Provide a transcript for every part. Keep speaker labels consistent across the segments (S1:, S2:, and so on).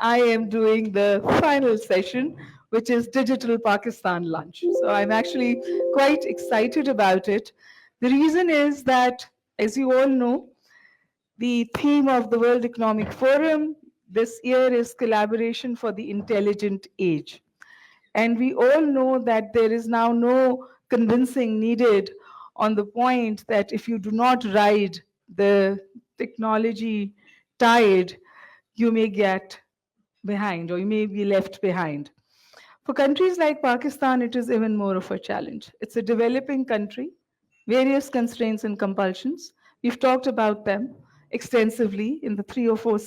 S1: I am doing the final session, which is Digital Pakistan Lunch. So I'm actually quite excited about it. The reason is that, as you all know, the theme of the World Economic Forum this year is collaboration for the intelligent age. And we all know that there is now no convincing needed on the point that if you do not ride the technology tide, you may get behind or you may be left behind. For countries like Pakistan, it is even more of a challenge. It's a developing country, various constraints and compulsions. We've talked about them extensively in the 3 or 4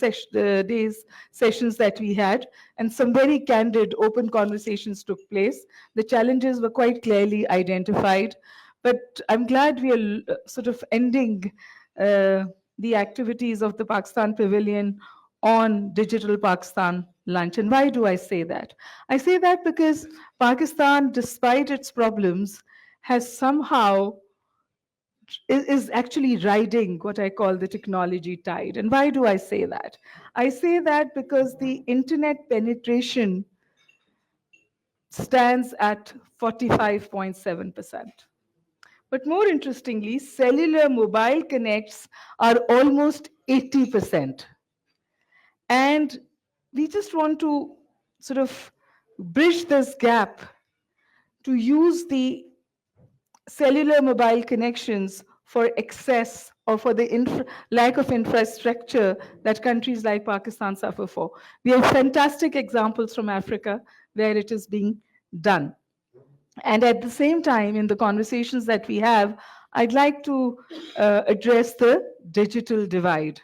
S1: days sessions that we had, and some very candid, open conversations took place. The challenges were quite clearly identified, but I'm glad we are sort of ending the activities of the Pakistan Pavilion on Digital Pakistan Lunch. And why do I say that? I say that because Pakistan, despite its problems, has somehow is actually riding what I call the technology tide. And why do I say that? I say that because the internet penetration stands at 45.7%. But more interestingly, cellular mobile connects are almost 80%. And we just want to sort of bridge this gap to use the cellular mobile connections for excess or for the lack of infrastructure that countries like Pakistan suffer for. We have fantastic examples from Africa where it is being done. And at the same time, in the conversations that we have, I'd like to address the digital divide.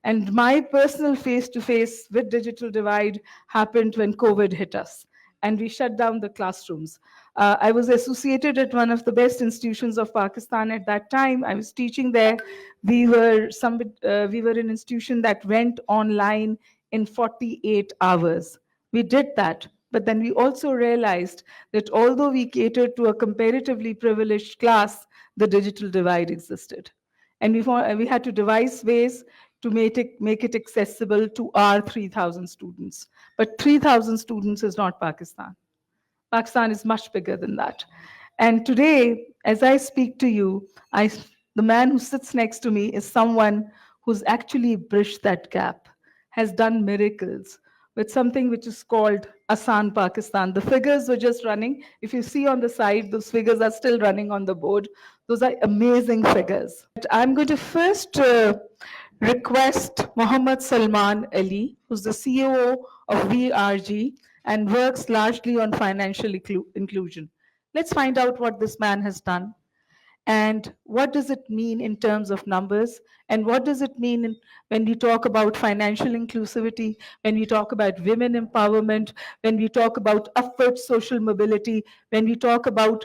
S1: And my personal face-to-face with digital divide happened when COVID hit us and we shut down the classrooms. I was associated at one of the best institutions of Pakistan at that time. I was teaching there. We were an institution that went online in 48 hours. We did that. But then we also realized that although we catered to a comparatively privileged class, the digital divide existed. And we had to devise ways to make it accessible to our 3,000 students. But 3,000 students is not Pakistan. Pakistan is much bigger than that. And today, as I speak to you, the man who sits next to me is someone who's actually bridged that gap, has done miracles with something which is called Asan Pakistan. The figures were just running. If you see on the side, those figures are still running on the board. Those are amazing figures. But I'm going to first request Mohammed Salman Ali, who's the CEO of VRG and works largely on financial inclusion. Let's find out what this man has done. And what does it mean in terms of numbers? And what does it mean when we talk about financial inclusivity, when we talk about women empowerment, when we talk about upward social mobility, when we talk about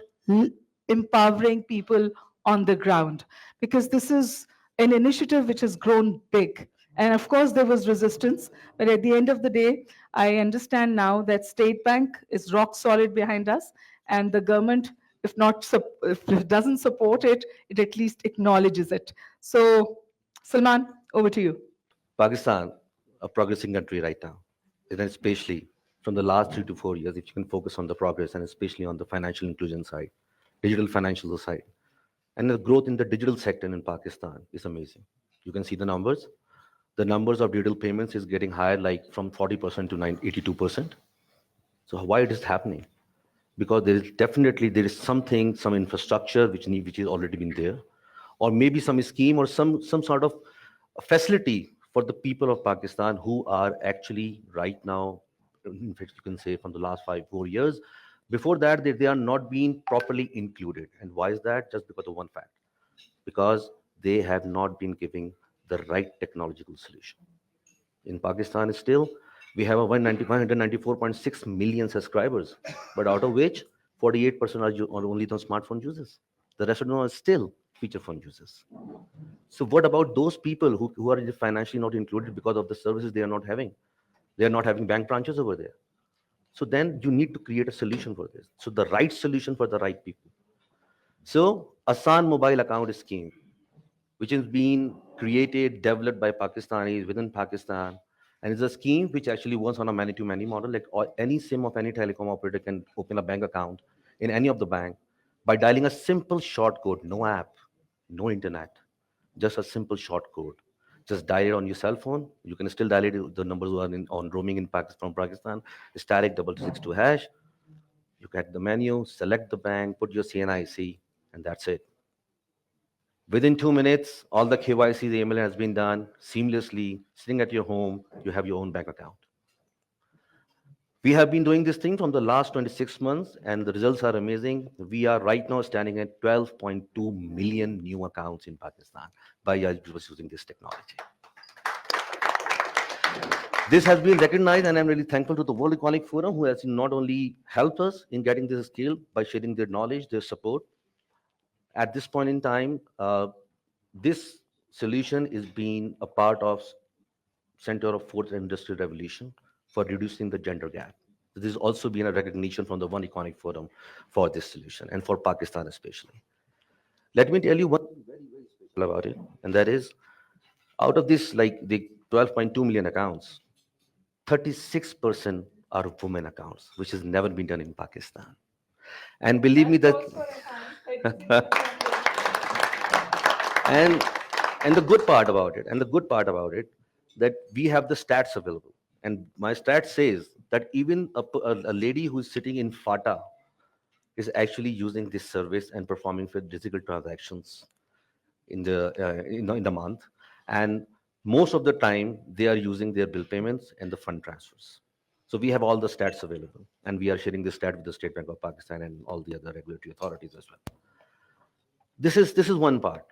S1: empowering people on the ground? Because this is an initiative which has grown big. And of course, there was resistance. But at the end of the day, I understand now that State Bank is rock solid behind us, and the government, if it doesn't support it, it at least acknowledges it. So, Salman, over to you.
S2: Pakistan, a progressing country right now, and especially from the last 3 to 4 years, if you can focus on the progress and especially on the financial inclusion side, digital financial side, and the growth in the digital sector in Pakistan is amazing. You can see the numbers. The numbers of digital payments is getting higher, like from 40% to 82%. So why it is happening? Because there is something, some infrastructure which is already been there, or maybe some scheme or some sort of facility for the people of Pakistan who are actually right now, in fact, you can say from the last 4 years. Before that, they are not being properly included. And why is that? Just because of one fact, because they have not been giving the right technological solution. In Pakistan, still, we have a 194.6 million subscribers, but out of which 48% are only the smartphone users. The rest of them are still feature phone users. So what about those people who are financially not included because of the services they are not having? They are not having bank branches over there. So then you need to create a solution for this. So the right solution for the right people. So Asan mobile account scheme, which is being created, developed by Pakistanis within Pakistan, And it's a scheme which actually works on a many-to-many model. Like any SIM of any telecom operator can open a bank account in any of the bank by dialing a simple short code, no app, no internet, just a simple short code. Just dial it on your cell phone. You can still dial it. The numbers who are on roaming in Pakistan, from Pakistan, static 262 hash. You get the menu, select the bank, put your CNIC, and that's it. Within 2 minutes, all the KYC, the email has been done seamlessly. Sitting at your home, you have your own bank account. We have been doing this thing from the last 26 months, and the results are amazing. We are right now standing at 12.2 million new accounts in Pakistan by using this technology. This has been recognized, and I'm really thankful to the World Economic Forum, who has not only helped us in getting this skill by sharing their knowledge, their support. At this point in time, this solution is being a part of center of fourth industrial revolution for reducing the gender gap. This has also been a recognition from the One Economic Forum for this solution and for Pakistan especially. Let me tell you one thing very, very special about it, and that is out of this, like the 12.2 million accounts, 36% are women accounts, which has never been done in Pakistan. And believe me that and the good part about it, that we have the stats available. And my stat says that even a lady who's sitting in Fata is actually using this service and performing for physical transactions in the in the month. And most of the time, they are using their bill payments and the fund transfers. So we have all the stats available, and we are sharing this stat with the State Bank of Pakistan and all the other regulatory authorities as well. This is one part.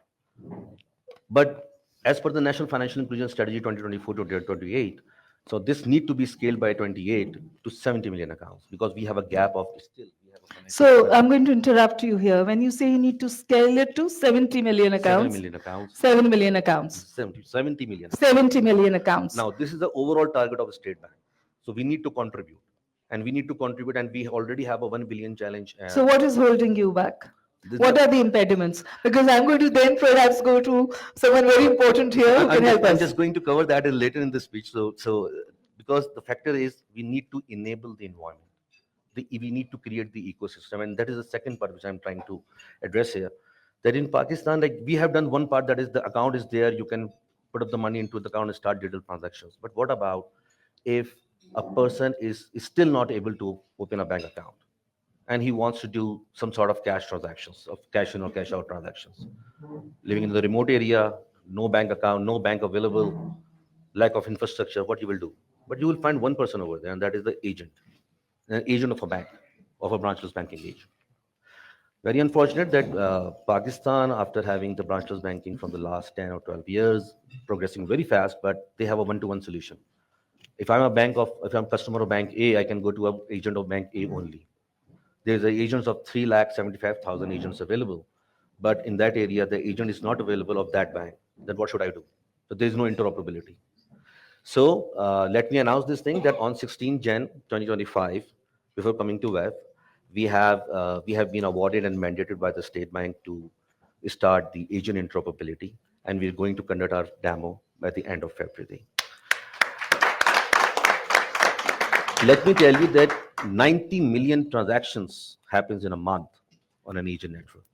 S2: But as per the National Financial Inclusion Strategy 2024 to 2028, so this need to be scaled by 28 to 70 million accounts, because we have a gap of still. We have a financial
S1: So I'm going to interrupt you here. When you say you need to scale it to 70 million
S2: 7
S1: accounts,
S2: million accounts,
S1: 7 million accounts,
S2: 70 million.
S1: 70 million accounts.
S2: Now, this is the overall target of the State Bank. So we need to contribute. And we already have a 1 billion challenge.
S1: So what is holding you back?
S2: This-
S1: What are the impediments? Because I'm going to then perhaps go to someone very important here who can help
S2: I'm
S1: us.
S2: just going to cover that later in the speech. So because the factor is we need to enable the environment. We need to create the ecosystem, and that is the second part which I'm trying to address here. That in Pakistan, like we have done one part, that is the account is there, you can put up the money into the account and start digital transactions. But what about if a person is still not able to open a bank account and he wants to do some sort of cash transactions, of cash in or cash out transactions, living in the remote area, no bank account, no bank available, lack of infrastructure, what you will do? But you will find one person over there, and that is the agent, an agent of a bank, of a branchless banking agent. Very unfortunate that Pakistan, after having the branchless banking from the last 10 or 12 years, progressing very fast, but they have a one-to-one solution. If I'm a customer of bank A, I can go to an agent of bank A only. There's agents of 3,75,000 agents available, but in that area, the agent is not available of that bank. Then what should I do? So there's no interoperability. So let me announce this thing that on 16 Jan 2025, before coming to web, we have been awarded and mandated by the State Bank to start the agent interoperability, and we're going to conduct our demo by the end of February. Let me tell you that 90 million transactions happens in a month on an agent network,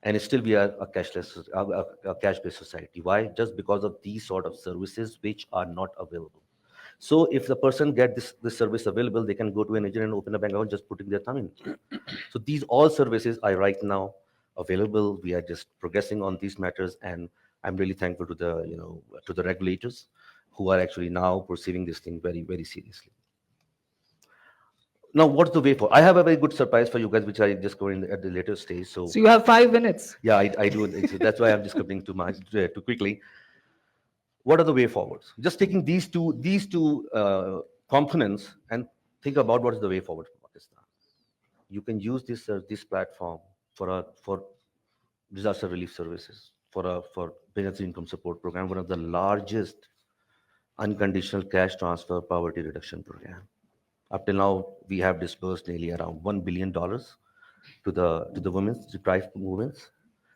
S2: and still we are a cash-based society. Why? Just because of these sort of services which are not available. So if the person get this service available, they can go to an agent and open a bank account just putting their thumb in. So these all services are right now available. We are just progressing on these matters, and I'm really thankful to the regulators who are actually now perceiving this thing very, very seriously. Now, what's the way forward? I have a very good surprise for you guys, which I just go in at the later stage. So
S1: So you have 5 minutes.
S2: yeah, I do. So that's why I'm just coming too much too quickly. What are the way forwards? Just taking these two components and think about what is the way forward for Pakistan. You can use this platform for disaster relief services, for business income support program, one of the largest unconditional cash transfer poverty reduction program. Up till now, we have disbursed nearly around $1 billion to the women's deprived movements.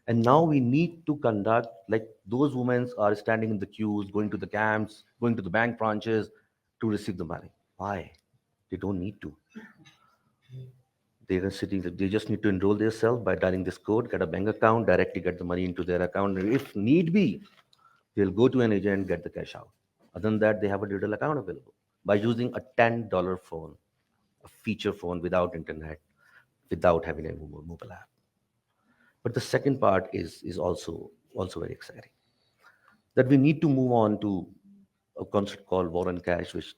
S2: And now we need to conduct, like those women are standing in the queues, going to the camps, going to the bank branches, to receive the money. Why? They don't need to. They're sitting. They just need to enroll themselves by dialing this code, get a bank account, directly get the money into their account. And if need be, they'll go to an agent and get the cash out. Other than that, they have a digital account available by using a $10 phone, a feature phone without internet, without having a mobile app. But the second part is also very exciting. That we need to move on to a concept called war on cash, which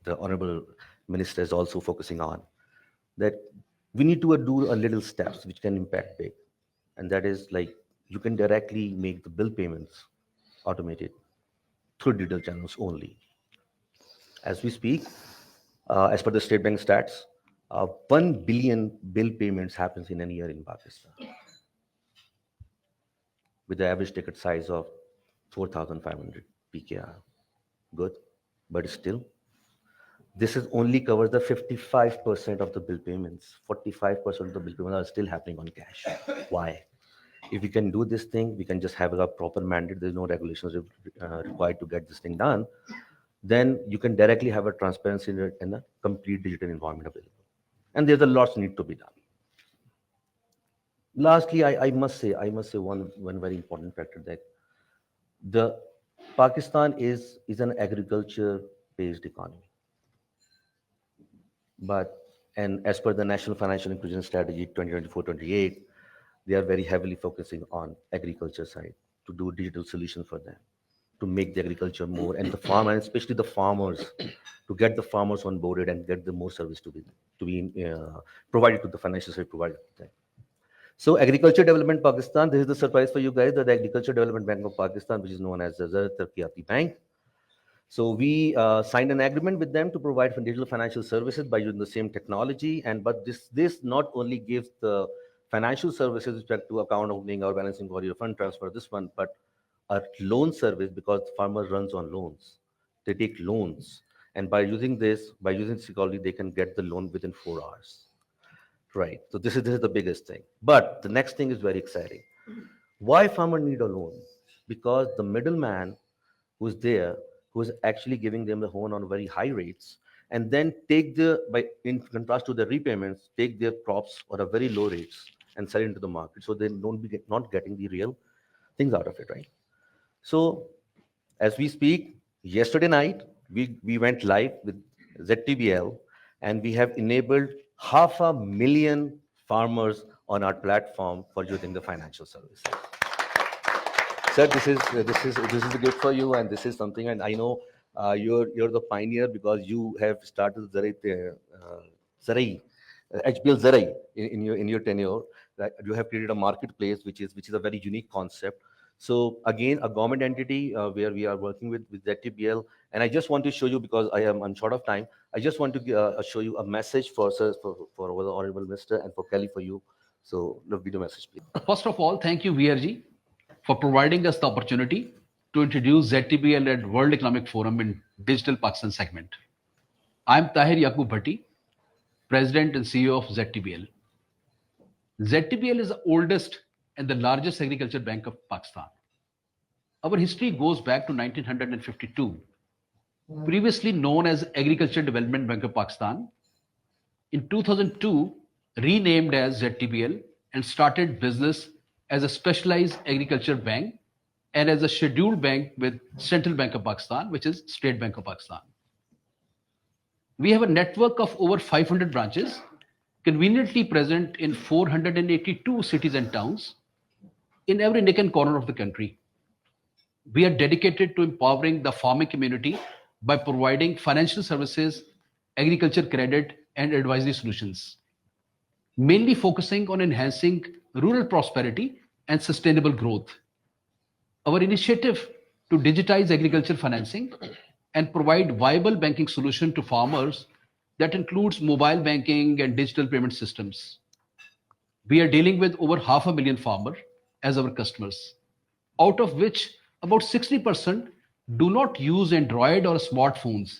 S2: the honorable minister is also focusing on. That we need to do a little steps which can impact big, and that is like you can directly make the bill payments automated through digital channels only. As we speak, as per the State Bank stats, 1 billion bill payments happens in a year in Pakistan, with the average ticket size of 4,500 PKR. Good, but still, this is only covers the 55% of the bill payments. 45% of the bill payments are still happening on cash. Why? If we can do this thing, we can just have a proper mandate. There's no regulations required to get this thing done. Then you can directly have a transparency in a complete digital environment available. And there's a lot need to be done. Lastly, I must say one very important factor that the Pakistan is an agriculture-based economy. But, and as per the National Financial Inclusion Strategy 2024-28, they are very heavily focusing on agriculture side to do digital solutions for them, to make the agriculture more, and the farmer, and especially the farmers, to get the farmers onboarded and get the more service to be provided to the financial side provided to them. So Agriculture Development Pakistan, this is the surprise for you guys, that the Agriculture Development Bank of Pakistan, which is known as the Tarqiyati Bank. So we signed an agreement with them to provide digital financial services by using the same technology. But this not only gives the financial services with respect to account opening or balancing or your fund transfer, this one, but a loan service, because the farmer runs on loans. They take loans. And by using this technology, they can get the loan within 4 hours. Right. So this is the biggest thing. But the next thing is very exciting. Why farmer need a loan? Because the middleman who's there, who is actually giving them the loan on very high rates, and then in contrast to the repayments, take their crops on a very low rates and sell into the market. So they not getting the real things out of it, right? So as we speak, yesterday night, we went live with ZTBL, and we have enabled 500,000 farmers on our platform for using the financial services. Sir, this is a gift for you, and this is something. And I know you're the pioneer, because you have started Zarai, HBL Zarai in your tenure. That you have created a marketplace, which is a very unique concept. So again, a government entity where we are working with ZTBL, and I just want to show you, because I am on short of time. I just want to show you a message for the Honorable Minister, and for Kelly, for you. So the video message, please.
S3: First of all, thank you, VRG, for providing us the opportunity to introduce ZTBL at World Economic Forum in Digital Pakistan segment. I'm Tahir Yaqoob Bhatti, President and CEO of ZTBL. ZTBL is the oldest and the largest agriculture bank of Pakistan. Our history goes back to 1952, previously known as Agriculture Development Bank of Pakistan. In 2002, renamed as ZTBL, and started business as a specialized agriculture bank and as a scheduled bank with Central Bank of Pakistan, which is State Bank of Pakistan. We have a network of over 500 branches, conveniently present in 482 cities and towns in every nook and corner of the country. We are dedicated to empowering the farming community by providing financial services, agriculture credit, and advisory solutions, mainly focusing on enhancing rural prosperity and sustainable growth. Our initiative to digitize agriculture financing and provide viable banking solution to farmers that includes mobile banking and digital payment systems. We are dealing with over 500,000 farmers as our customers, out of which about 60% do not use Android or smartphones.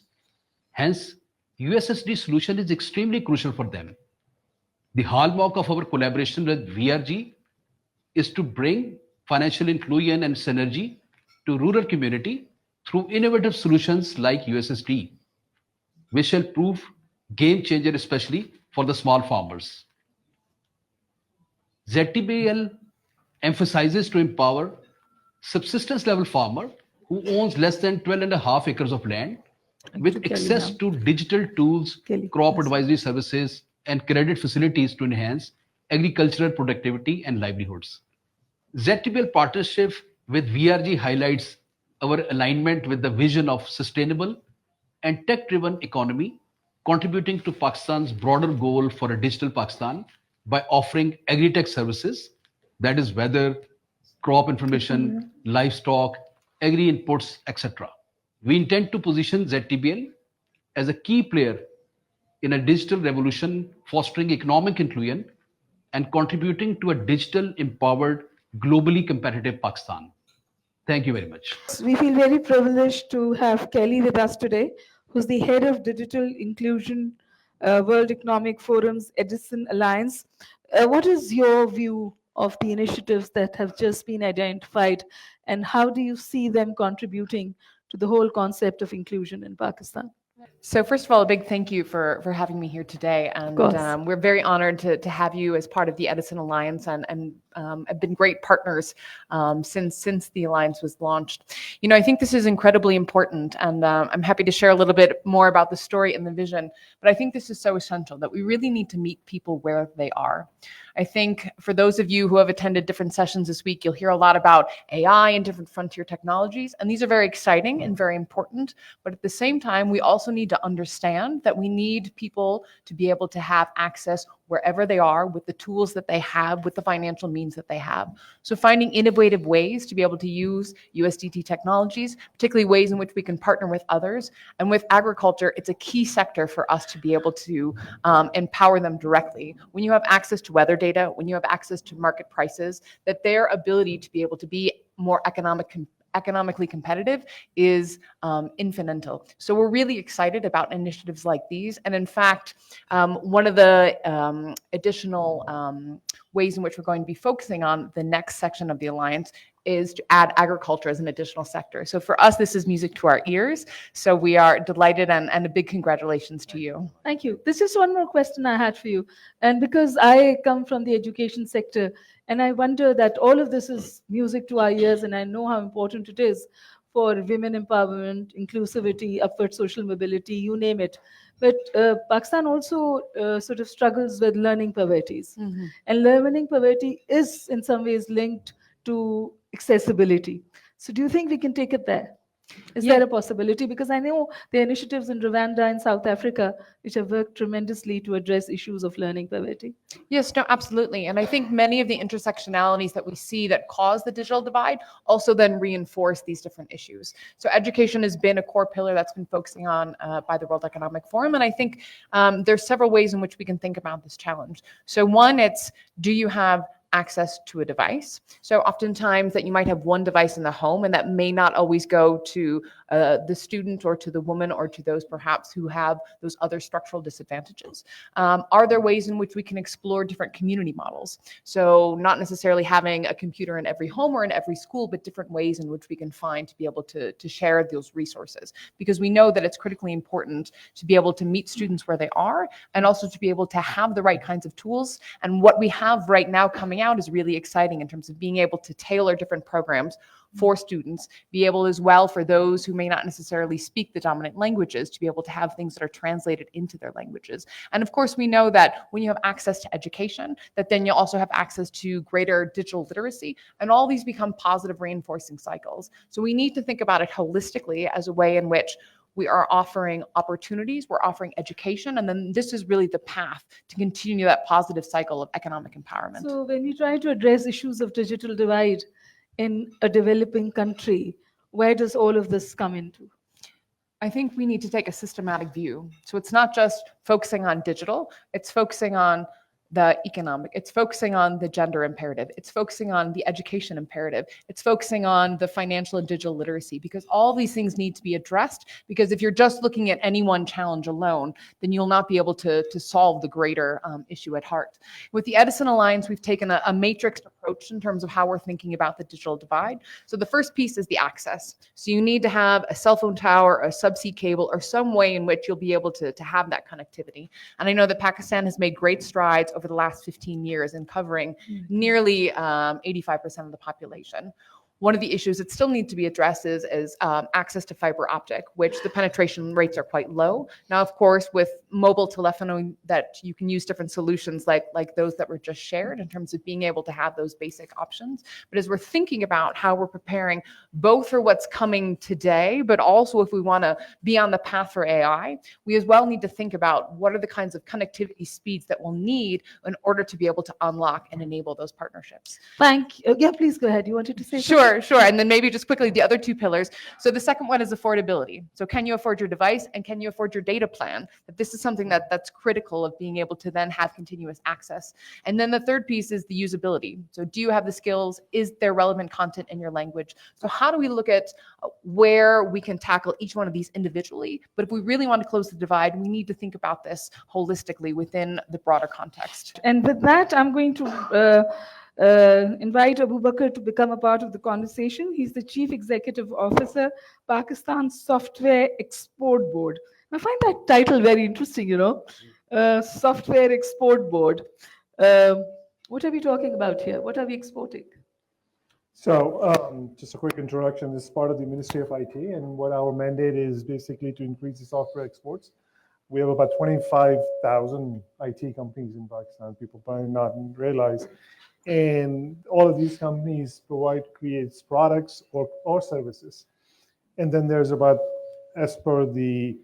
S3: Hence, USSD solution is extremely crucial for them. The hallmark of our collaboration with VRG is to bring financial inclusion and synergy to rural community through innovative solutions like USSD. which shall prove game changer, especially for the small farmers. ZTBL emphasizes to empower subsistence level farmer who owns less than 12.5 acres of land with access to digital tools, crop advisory services, and credit facilities to enhance agricultural productivity and livelihoods. ZTBL partnership with VRG highlights our alignment with the vision of sustainable and tech-driven economy, contributing to Pakistan's broader goal for a digital Pakistan by offering agri-tech services, that is weather, crop information, livestock, agri inputs, etc. We intend to position ZTBL as a key player in a digital revolution, fostering economic inclusion and contributing to a digital empowered, globally competitive Pakistan. Thank you very much.
S1: We feel very privileged to have Kelly with us today, who's the head of Digital Inclusion World Economic Forum's EDISON Alliance. What is your view of the initiatives that have just been identified, and how do you see them contributing to the whole concept of inclusion in Pakistan?
S4: So first of all, a big thank you for having me here today. And we're very honored to have you as part of the EDISON Alliance and have been great partners since the Alliance was launched. You know, I think this is incredibly important, and I'm happy to share a little bit more about the story and the vision, but I think this is so essential that we really need to meet people where they are. I think for those of you who have attended different sessions this week, you'll hear a lot about AI and different frontier technologies, and these are very exciting and very important, but at the same time, we also need to understand that we need people to be able to have access wherever they are with the tools that they have, with the financial means that they have. So finding innovative ways to be able to use USDT technologies, particularly ways in which we can partner with others. And with agriculture, it's a key sector for us to be able to empower them directly. When you have access to weather data, when you have access to market prices, that their ability to be able to be more economically competitive is infinital. So we're really excited about initiatives like these. And in fact, one of the additional ways in which we're going to be focusing on the next section of the Alliance is to add agriculture as an additional sector. So for us, this is music to our ears. So we are delighted, and a big congratulations to you.
S1: Thank you. There's just one more question I had for you. And because I come from the education sector, and I wonder that all of this is music to our ears, and I know how important it is for women empowerment, inclusivity, upward social mobility, you name it. But Pakistan also sort of struggles with learning poverties.
S4: Mm-hmm.
S1: And learning poverty is in some ways linked to accessibility. So do you think we can take it there? Is there a possibility? Because I know there are initiatives in Rwanda and South Africa which have worked tremendously to address issues of learning poverty.
S4: Yes, no, absolutely. And I think many of the intersectionalities that we see that cause the digital divide also then reinforce these different issues. So education has been a core pillar that's been focusing on by the World Economic Forum. And I think there's several ways in which we can think about this challenge. So one, it's, do you have access to a device? So oftentimes that you might have one device in the home, and that may not always go to the student or to the woman or to those perhaps who have those other structural disadvantages. Are there ways in which we can explore different community models? So not necessarily having a computer in every home or in every school, but different ways in which we can find to be able to share those resources. Because we know that it's critically important to be able to meet students where they are, and also to be able to have the right kinds of tools. And what we have right now coming out is really exciting in terms of being able to tailor different programs for students, be able as well for those who may not necessarily speak the dominant languages to be able to have things that are translated into their languages. And of course, we know that when you have access to education, that then you'll also have access to greater digital literacy, and all these become positive reinforcing cycles. So we need to think about it holistically as a way in which we are offering opportunities, we're offering education, and then this is really the path to continue that positive cycle of economic empowerment.
S1: So when we try to address issues of digital divide in a developing country, where does all of this come into?
S4: I think we need to take a systematic view. So it's not just focusing on digital, it's focusing on the economic, it's focusing on the gender imperative, it's focusing on the education imperative, it's focusing on the financial and digital literacy, because all these things need to be addressed, because if you're just looking at any one challenge alone, then you'll not be able to solve the greater issue at heart. With the Edison Alliance, we've taken a matrixed approach in terms of how we're thinking about the digital divide. So the first piece is the access. So you need to have a cell phone tower, a subsea cable, or some way in which you'll be able to have that connectivity. And I know that Pakistan has made great strides over the last 15 years in covering nearly 85% of the population. One of the issues that still need to be addressed is access to fiber optic, which the penetration rates are quite low. Now, of course, with mobile telephony, that you can use different solutions like those that were just shared in terms of being able to have those basic options. But as we're thinking about how we're preparing both for what's coming today, but also if we want to be on the path for AI, we as well need to think about what are the kinds of connectivity speeds that we'll need in order to be able to unlock and enable those partnerships.
S1: Thank you. Yeah, please go ahead. You wanted to say
S4: something? Sure. And then maybe just quickly, the other two pillars. So the second one is affordability. So can you afford your device and can you afford your data plan? That this is something that's critical of being able to then have continuous access. And then the third piece is the usability. So do you have the skills? Is there relevant content in your language? So how do we look at where we can tackle each one of these individually? But if we really want to close the divide, we need to think about this holistically within the broader context.
S1: And with that, I'm going to invite Bakar to become a part of the conversation. He's the Chief Executive Officer, Pakistan Software Export Board. I find that title very interesting, Software Export Board. What are we talking about here? What are we exporting?
S5: So just a quick introduction. This is part of the Ministry of IT, and what our mandate is basically to increase the software exports. We have about 25,000 IT companies in Pakistan, people probably not realize. And all of these companies creates products or services. And then there's about, as per the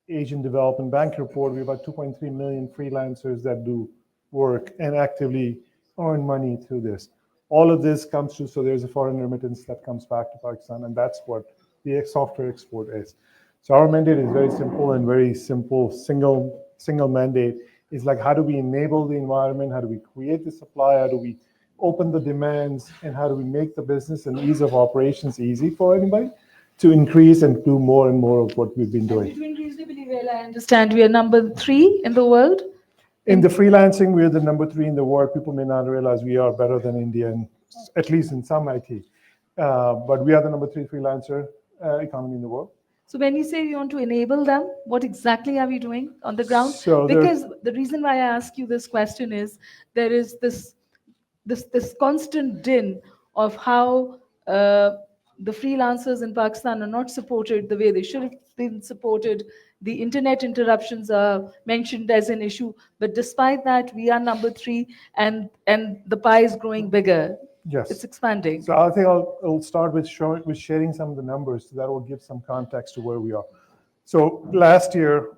S5: Asian Development Bank report, we have about 2.3 million freelancers that do work and actively earn money through this. All of this comes through, so there's a foreign remittance that comes back to Pakistan, and that's what the software export is. So our mandate is very simple, single mandate. It's like, how do we enable the environment? How do we create the supply? How do we open the demands? And how do we make the business and ease of operations easy for anybody to increase and do more and more of what we've been doing?
S1: You're doing reasonably well, I understand. We are number 3 in the world.
S5: In the freelancing, we're the number 3 in the world. People may not realize we are better than India, at least in some IT. But we are the number 3 freelancer economy in the world.
S1: So when you say you want to enable them, what exactly are we doing on the ground?
S5: So
S1: because the reason why I ask you this question is there is this constant din of how the freelancers in Pakistan are not supported the way they should have been supported. The internet interruptions are mentioned as an issue, but despite that, we are number 3, and the pie is growing bigger.
S5: Yes.
S1: It's expanding.
S5: So I think I'll start with sharing some of the numbers, so that will give some context to where we are. So last year,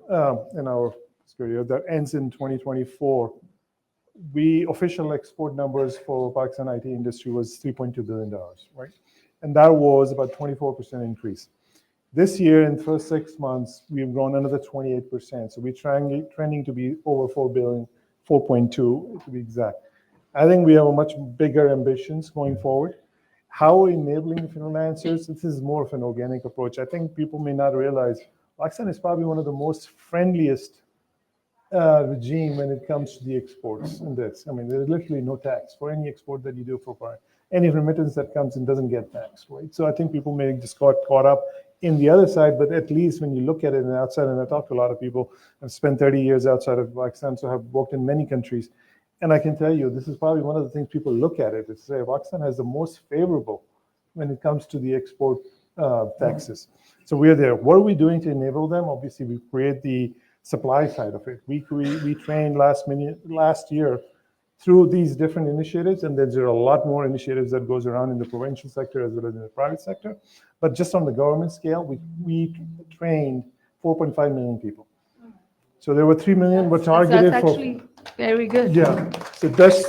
S5: in our fiscal year that ends in 2024, official export numbers for Pakistan IT industry was $3.2 billion, right? And that was about 24% increase. This year, in the first 6 months, we've grown another 28%. So we're trending to be over 4 billion, 4.2 to be exact. I think we have a much bigger ambitions going forward. How we're enabling freelancers, this is more of an organic approach. I think people may not realize Pakistan is probably one of the most friendliest regime when it comes to the exports in this. I mean, there's literally no tax for any export that you do for any remittance that comes in doesn't get taxed, right? So I think people may just got caught up in the other side, but at least when you look at it outside, and I talk to a lot of people, I've spent 30 years outside of Pakistan, so I've worked in many countries. And I can tell you, this is probably one of the things people look at it is say Pakistan has the most favorable when it comes to the export taxes. So we're there. What are we doing to enable them? Obviously, we create the supply side of it. We trained last year through these different initiatives, and there are a lot more initiatives that goes around in the provincial sector as well as in the private sector. But just on the government scale, we trained 4.5 million people. So there were 3 million were targeted
S1: that's actually very good.
S5: Yeah. So that's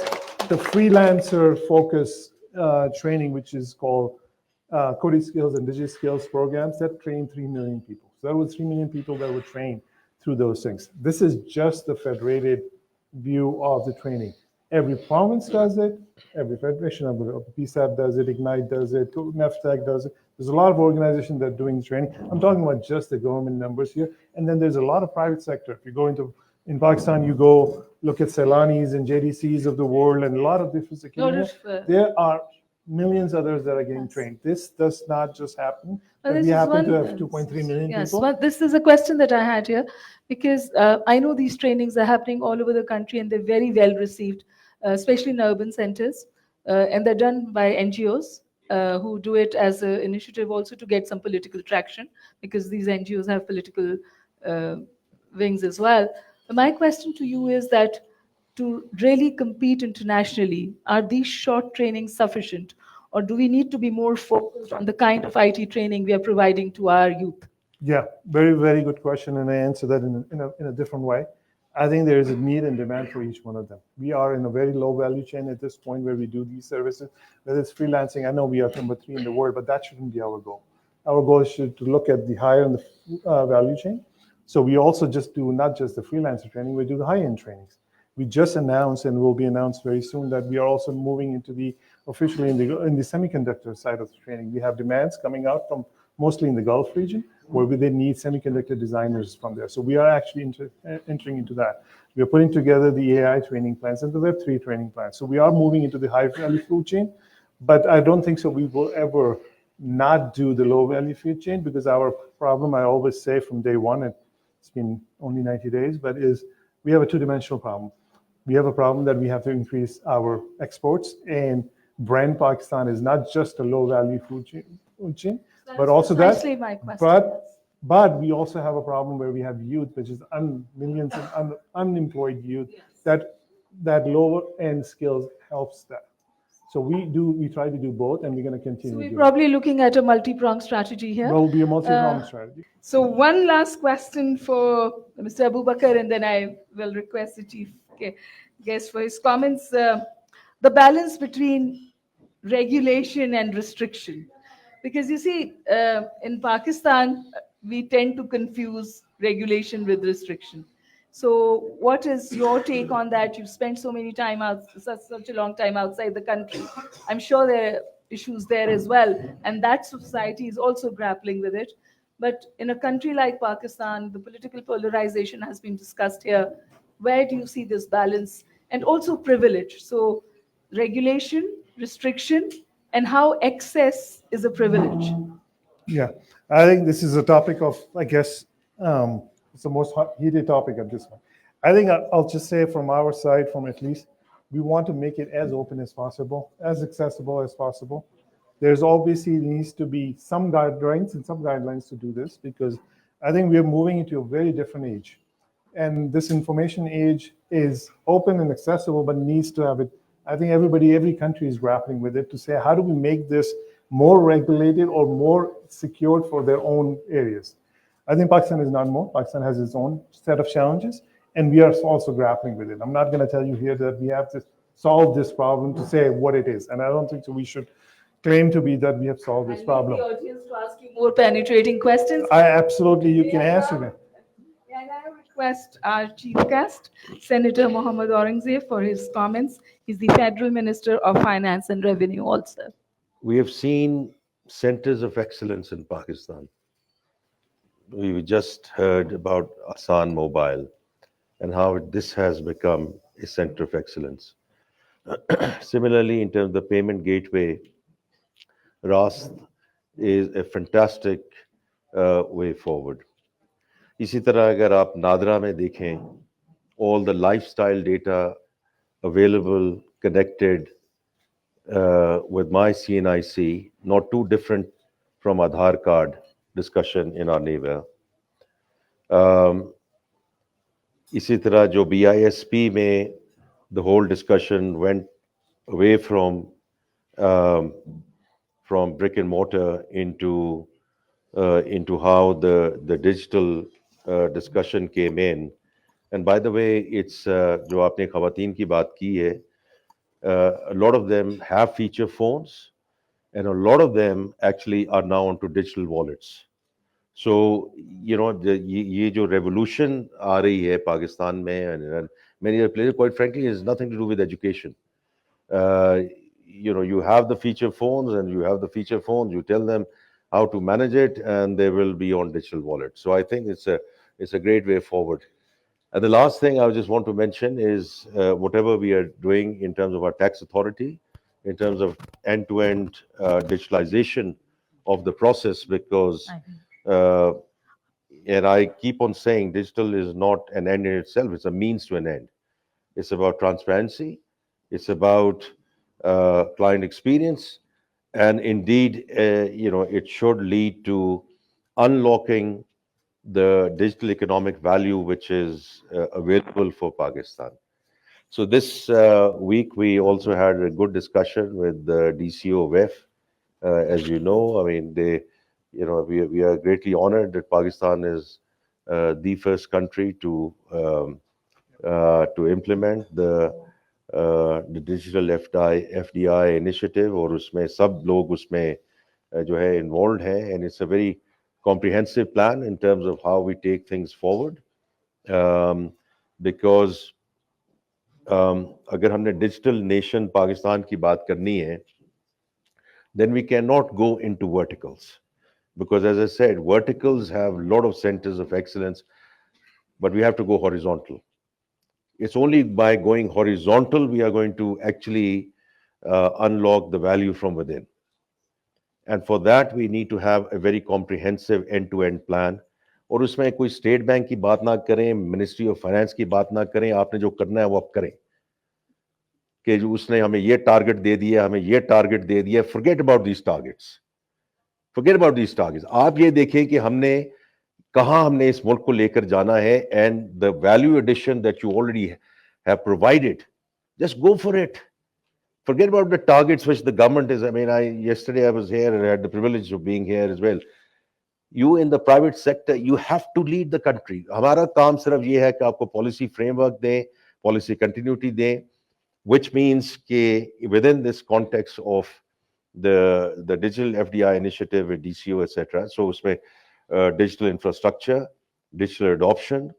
S5: the freelancer focus training, which is called coding skills and digital skills programs, that trained 3 million people. So that was 3 million people that were trained through those things. This is just the federated view of the training. Every province does it, every federation of the PSAP does it, Ignite does it, NEFTAC does it. There's a lot of organizations that are doing training. I'm talking about just the government numbers here. And then there's a lot of private sector. If you go in Pakistan, you go look at Ceylanis and JDCs of the world and a lot of different security. There are millions others that are getting trained. This does not just happen. We happen to have 2.3 million people.
S1: Yes, this is a question that I had here, because I know these trainings are happening all over the country and they're very well received, especially in urban centers, and they're done by NGOs who do it as an initiative also to get some political traction, because these NGOs have political wings as well. My question to you is that to really compete internationally, are these short trainings sufficient? Or do we need to be more focused on the kind of IT training we are providing to our youth?
S5: Yeah, very, very good question. And I answer that in a different way. I think there is a need and demand for each one of them. We are in a very low value chain at this point where we do these services, whether it's freelancing. I know we are number 3 in the world, but that shouldn't be our goal. Our goal is to look at the higher in the value chain. So we also just do not just the freelancer training, we do the high-end trainings. We just announced, and will be announced very soon, that we are also moving into the officially in the semiconductor side of the training. We have demands coming out from mostly in the Gulf region, where they need semiconductor designers from there. So we are actually entering into that. We are putting together the AI training plans and the Web3 training plans. So we are moving into the high-value food chain, but I don't think so we will ever not do the low-value food chain, because our problem, I always say from day one, and it's been only 90 days, but is we have a two-dimensional problem. We have a problem that we have to increase our exports, and brand Pakistan is not just a low-value food chain, but also that.
S1: My question.
S5: But we also have a problem where we have youth, which is millions of unemployed youth. That lower-end skills helps that. So we try to do both, and we're going to continue.
S1: So we're probably looking at a multi-pronged strategy here.
S5: Will be a multi-pronged strategy.
S1: So one last question for Mr. Abu Bakar, and then I will request the chief guest for his comments. The balance between regulation and restriction. Because you see, in Pakistan, we tend to confuse regulation with restriction. So what is your take on that? You've spent so such a long time outside the country. I'm sure there are issues there as well. And that society is also grappling with it. But in a country like Pakistan, the political polarization has been discussed here. Where do you see this balance? And also privilege. So regulation, restriction, and how excess is a privilege.
S5: Yeah, I think this is a topic of, I guess, it's the most heated topic at this point. I think I'll just say from our side, from at least, we want to make it as open as possible, as accessible as possible. There's obviously needs to be some guidelines and some guidelines to do this, because I think we are moving into a very different age. And this information age is open and accessible, but needs to have it. I think every country is grappling with it to say, how do we make this more regulated or more secured for their own areas? I think Pakistan is not more. Pakistan has its own set of challenges, and we are also grappling with it. I'm not going to tell you here that we have to solve this problem to say what it is. And I don't think so we should claim to be that we have solved this problem.
S1: The audience to ask you more penetrating questions.
S5: You can answer them.
S1: And I request our chief guest, Senator Mohammad Aurangzeb, for his comments. He's the Federal Minister of Finance and Revenue also.
S6: We have seen centers of excellence in Pakistan. We just heard about Asan Mobile and how this has become a center of excellence. Similarly, in terms of the payment gateway, Rast is a fantastic way forward. इसी तरह अगर आप नादरा में देखें, all the lifestyle data available, connected with my CNIC, not too different from Aadhaar card discussion in our neighbor. इसी तरह जो BISP में the whole discussion went away from brick and mortar into how the digital discussion came in. And by the way, it's जो आपने ख़वातीन की बात की है, a lot of them have feature phones, and a lot of them actually are now onto digital wallets. So, ये जो revolution आ रही है पाकिस्तान में, and many other places. Quite frankly, it has nothing to do with education. You have the feature phones and you have the feature phones, you tell them how to manage it and they will be on digital wallet. So I think it's a great way forward. And the last thing I just want to mention is whatever we are doing in terms of our tax authority, in terms of end-to-end digitalization of the process, because, and I keep on saying, digital is not an end in itself, it's a means to an end. It's about transparency, it's about client experience, and indeed, it should lead to unlocking the digital economic value which is available for Pakistan. So this week we also had a good discussion with the DCO WEF. As you know, I mean, we are greatly honored that Pakistan is the first country to implement the digital FDI initiative, और उसमें सब लोग उसमें जो है involved हैं, and it's a very comprehensive plan in terms of how we take things forward, because अगर हमने digital nation पाकिस्तान की बात करनी है, then we cannot go into verticals, because as I said, verticals have a lot of centers of excellence, but we have to go horizontal. It's only by going horizontal we are going to actually unlock the value from within. And for that, we need to have a very comprehensive end-to-end plan. और उसमें कोई state bank की बात ना करें, ministry of finance की बात ना करें, आपने जो करना है वो आप करें, कि जो उसने हमें ये टारगेट दे दिया, हमें ये टारगेट दे दिया, forget about these targets. Forget about these targets. आप ये देखें कि कहाँ हमने इस मुल्क को लेकर जाना है, and the value addition that you already have provided, just go for it. Forget about the targets which the government is. I mean, yesterday I was here and I had the privilege of being here as well. You in the private sector, you have to lead the country. हमारा काम सिर्फ ये है कि आपको policy framework दें, policy continuity दें, which means कि within this context of the digital FDI initiative with DCO, etc. So उसमें digital infrastructure, digital adoption,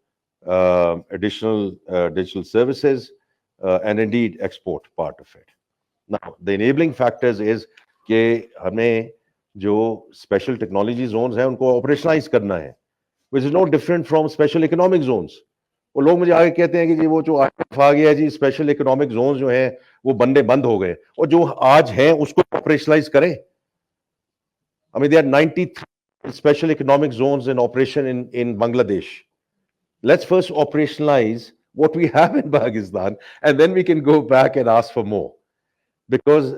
S6: additional digital services, and indeed export part of it. Now, the enabling factors is कि हमें जो special technology zones हैं उनको operationalize करना है, which is no different from special economic zones. वो लोग मुझे आगे कहते हैं कि जी वो जो आ गया जी special economic zones जो हैं वो बंद हो गए, और जो आज हैं उसको operationalize करें. I mean, there are 93 special economic zones in operation in Bangladesh. Let's first operationalize what we have in Pakistan, and then we can go back and ask for more. Because,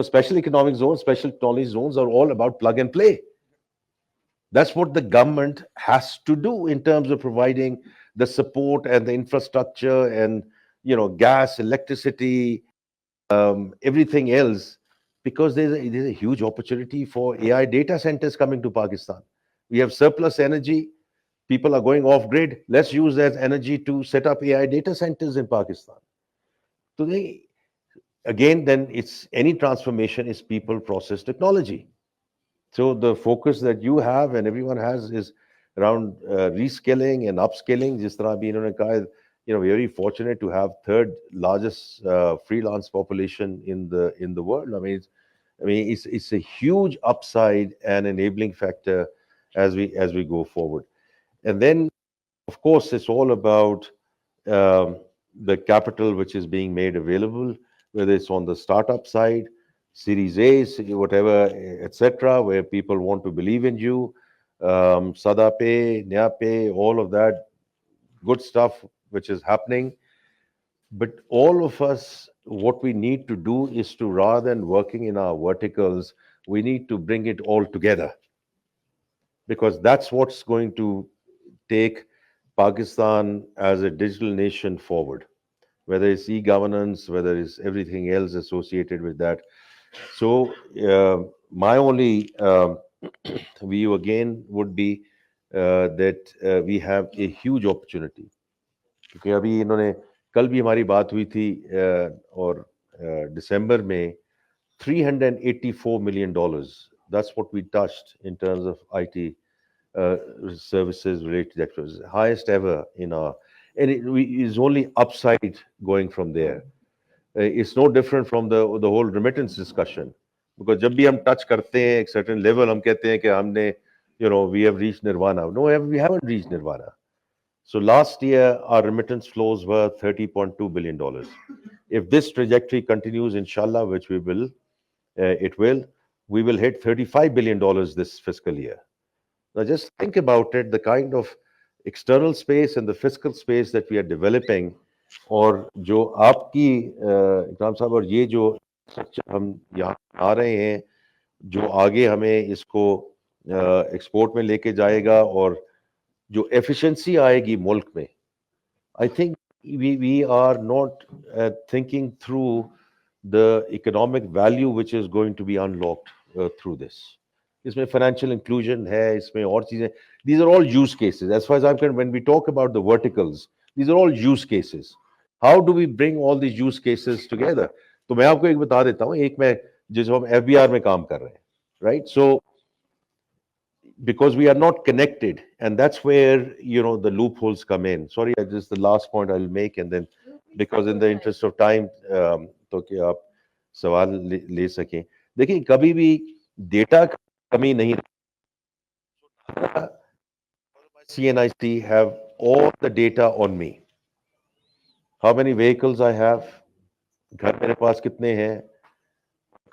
S6: special economic zones, special technology zones are all about plug and play. That's what the government has to do in terms of providing the support and the infrastructure and, gas, electricity, everything else, because there's a huge opportunity for AI data centers coming to Pakistan. We have surplus energy. People are going off grid. Let's use that energy to set up AI data centers in Pakistan. So then it's any transformation is people, process, technology. So the focus that you have and everyone has is around reskilling and upskilling. Jis tarah bhi inhone kaha, we're very fortunate to have third largest freelance population in the world. I mean, it's a huge upside and enabling factor as we go forward. And then, of course, it's all about the capital which is being made available, whether it's on the startup side, Series A, whatever, etc., where people want to believe in you, Sada Pay, Nya Pay, all of that good stuff which is happening. But all of us, what we need to do is to, rather than working in our verticals, we need to bring it all together, because that's what's going to take Pakistan as a digital nation forward, whether it's e-governance, whether it's everything else associated with that. So my only view again would be that we have a huge opportunity. क्योंकि अभी इन्होंने कल भी हमारी बात हुई थी और दिसंबर में $384 million. That's what we touched in terms of IT services related to that. Highest ever in our, and is only upside going from there. It's no different from the whole remittance discussion, because जब भी हम touch करते हैं एक certain level, हम कहते हैं कि हमने, we have reached nirvana. No, we haven't reached nirvana. So last year, our remittance flows were $30.2 billion. If this trajectory continues, inshallah, which we will, we will hit $35 billion this fiscal year. Now just think about it, the kind of external space and the fiscal space that we are developing, और जो आपकी इकराम साहब, और ये जो हम यहाँ आ रहे हैं, जो आगे हमें इसको एक्सपोर्ट में लेके जाएगा, और जो एफिशिएंसी आएगी मुल्क में, I think we are not thinking through the economic value which is going to be unlocked through this. इसमें financial inclusion है, इसमें और चीजें. These are all use cases. As far as I'm concerned, when we talk about the verticals, these are all use cases. How do we bring all these use cases together? तो मैं आपको एक बता देता हूँ, एक मैं जिसको हम FBR में काम कर रहे हैं, right? So because we are not connected, and that's where the loopholes come in. Sorry, just the last point I'll make, and then because in the interest of time, तो कि आप सवाल ले सकें. देखिए, कभी भी डेटा कमी नहीं. CNIC have all the data on me. How many vehicles I have, घर मेरे पास कितने हैं,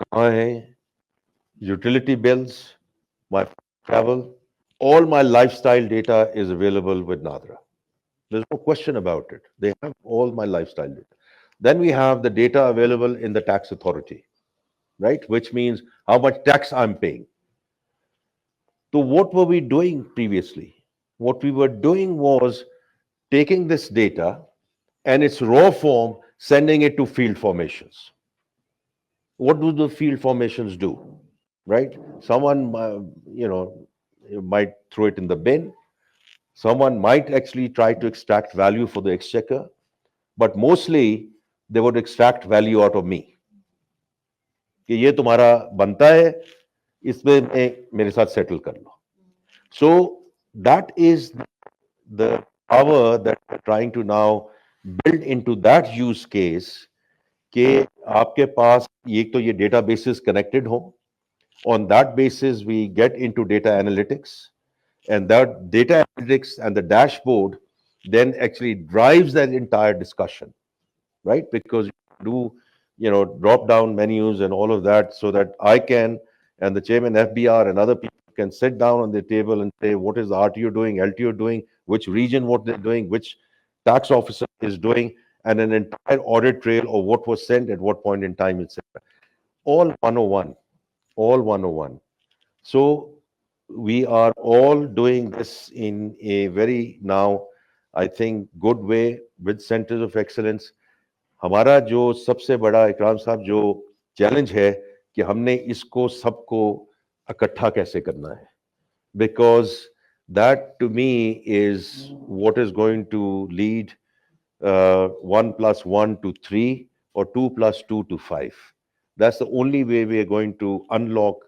S6: कहाँ हैं, utility bills, my travel, all my lifestyle data is available with Nadra. There's no question about it. They have all my lifestyle data. Then we have the data available in the tax authority, right? Which means how much tax I'm paying. So what were we doing previously? What we were doing was taking this data and its raw form, sending it to field formations. What do the field formations do, right? Someone, might throw it in the bin. Someone might actually try to extract value for the exchequer, but mostly they would extract value out of me. कि ये तुम्हारा बनता है, इसमें मेरे साथ settle कर लो. So that is the power that we're trying to now build into that use case, कि आपके पास एक तो ये databases connected हो. On that basis, we get into data analytics, and that data analytics and the dashboard then actually drives that entire discussion, right? Because you do, drop down menus and all of that, so that I can, and the chairman FBR and other people can sit down on the table and say, what is the RTO doing, LTO doing, which region what they're doing, which tax officer is doing, and an entire audit trail of what was sent at what point in time, etc. All 101. All 101. So we are all doing this in a very now, I think, good way with centers of excellence. हमारा जो सबसे बड़ा इकराम साहब जो challenge है कि हमने इसको सबको इकट्ठा कैसे करना है, because that to me is what is going to lead 1 + 1 to 3 or 2 + 2 to 5. That's the only way we are going to unlock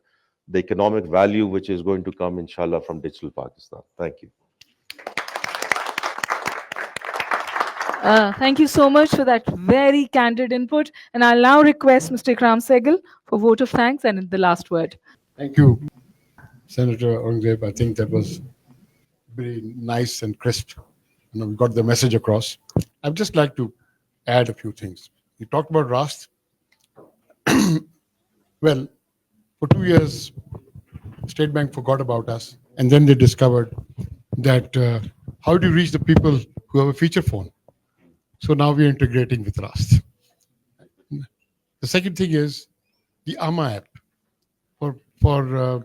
S6: the economic value which is going to come, inshallah, from digital Pakistan. Thank you.
S1: Thank you so much for that very candid input. And I'll now request Mr. Ikram Sehgal for vote of thanks and the last word.
S7: Thank you, Senator Aurangzeb. I think that was very nice and crisp. We got the message across. I'd just like to add a few things. You talked about Rast. Well, for 2 years, State Bank forgot about us, and then they discovered that how do you reach the people who have a feature phone? So now we're integrating with Rast. The second thing is the AMA app. For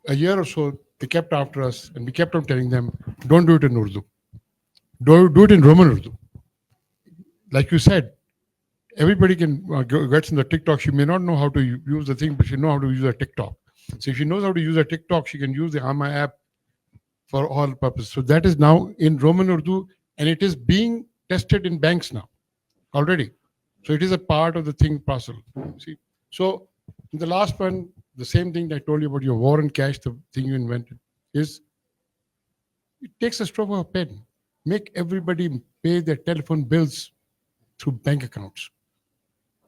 S7: a year or so, they kept after us, and we kept on telling them, don't do it in Urdu. Do it in Roman Urdu. Like you said, everybody can get in the TikTok. She may not know how to use the thing, but she knows how to use a TikTok. So if she knows how to use a TikTok, she can use the AMA app for all purposes. So that is now in Roman Urdu, and it is being tested in banks now already. So it is a part of the thing parcel. See, so in the last one, the same thing that I told you about your war on cash, the thing you invented, is it takes a stroke of a pen. make everybody pay their telephone bills through bank accounts.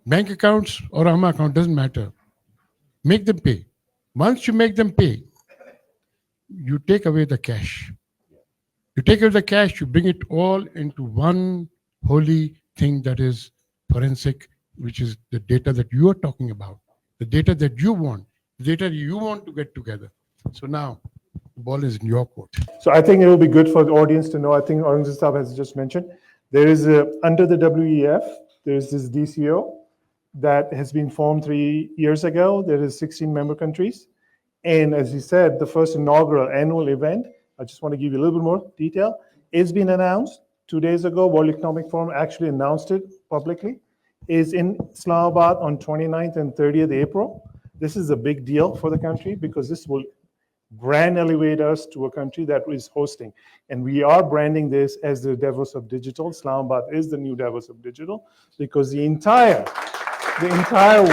S7: Bank accounts or Huma account, doesn't matter. Make them pay. Once you make them pay, you take away the cash. You take away the cash, you bring it all into one holy thing that is forensic, which is the data that you are talking about, the data that you want, the data you want to get together. So now, the ball is in your court.
S5: So I think it will be good for the audience to know, I think Aurangzeb has just mentioned, there is under the WEF, there is this DCO that has been formed 3 years ago. There is 16 member countries. And as he said, the first inaugural annual event, I just want to give you a little bit more detail, it's been announced 2 days ago. World Economic Forum actually announced it publicly, is in Islamabad on 29th and 30th April. This is a big deal for the country because this will brand elevate us to a country that is hosting. And we are branding this as the Davos of Digital. Islamabad is the new Davos of Digital because the entire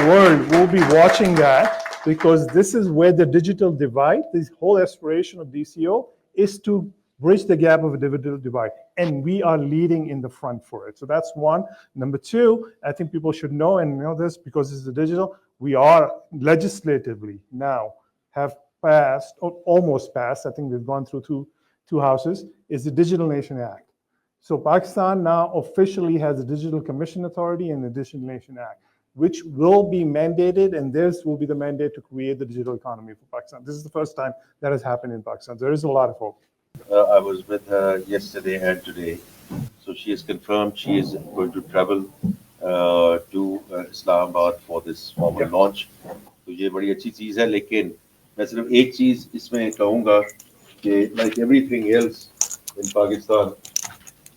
S5: world will be watching that, because this is where the digital divide, this whole aspiration of DCO is to bridge the gap of a digital divide. And we are leading in the front for it. So that's one. Number two, I think people should know and know this because this is the digital. We are legislatively now have passed, or almost passed, I think we've gone through two houses, is the Digital Nation Act. So Pakistan now officially has a Digital Commission Authority and the Digital Nation Act, which will be mandated, and this will be the mandate to create the digital economy for Pakistan. This is the first time that has happened in Pakistan. There is a lot of hope.
S6: I was with her yesterday and today. So she has confirmed she is going to travel to Islamabad for this formal launch. तो ये बड़ी अच्छी चीज़ है, लेकिन मैं सिर्फ एक चीज़ इसमें कहूँगा कि like everything else in Pakistan,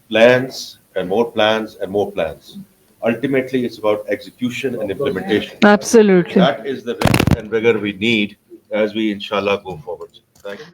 S6: plans and more plans and more plans. Ultimately, it's about execution and implementation.
S1: Absolutely.
S6: That is the rigor and rigor we need as we, inshallah, go forward. Thank you.